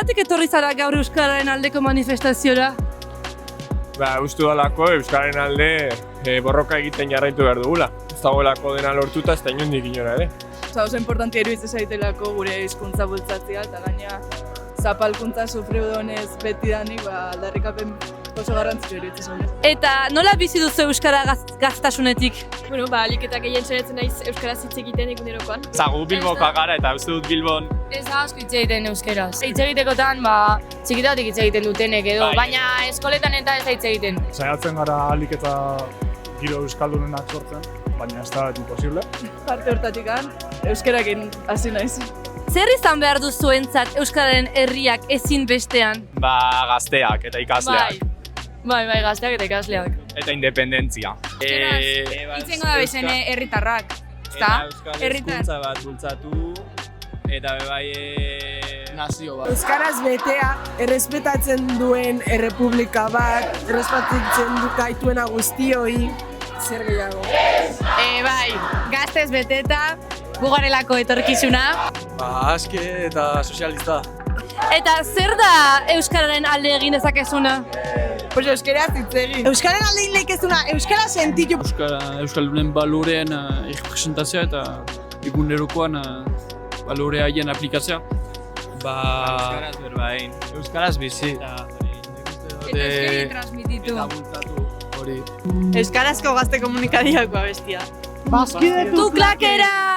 Zergatik etorri zara gaur Euskararen aldeko manifestaziora? Uste dalako Euskararen alde borroka egiten jarraitu behar dugula. Ez dagoelako dena lortuta, ez da inondik inora ere. Oso importantia iruditzen zaitelako gure hizkuntza bultzatzea, eta gaina zapalkuntza sufriudonez beti danik, aldarrikapen oso garrantzitsua iruditzen zaigu. Eta nola bizi duzu Euskara gaztasunetik? Bueno, aliketak gehien saiatzen naiz euskaraz hitz egiten egunerokoan. Zagu Bilbokoa gara eta uste dut Bilbon. Ez da asko hitz egiten euskaraz. Hitz egitekotan, txikitatik hitz egiten dutenek edo, baina eskoletan eta ez da hitz egiten. Saiatzen gara ahalik eta giro euskaldunenak sortzen, baina ez da imposible. Parte hortatik euskararekin hasi naiz. Zer izan behar duzuentzat Euskararen herriak ezin bestean? Gazteak eta ikasleak. Bai, gazteak eta ikasleak. Eta independentzia. Itzengo da bezene herritarrak. Euskal hezkuntza bat bultzatu eta nazio bat. Euskaraz betea, errespetatzen duen errepublika bat, errespetatzen gaituena guztioi, zer gehiago. Gaztez beteta, bugarelako etorkizuna. Aske eta sozialista. Eta zer da Euskararen alde egin dezakezuna? Pues euskaraz hitz egin. Euskararen alde egin lehikezuna, euskara sentitu. Euskaldunen baloreen presentazioa eta egunerokoan balore haien aplikazioa. Euskaraz berbain. Euskaraz bizi. Eta euskari transmititu. Eta bultzatu hori. Euskarazko gazte komunikadiakoa bestia. Tu klakera!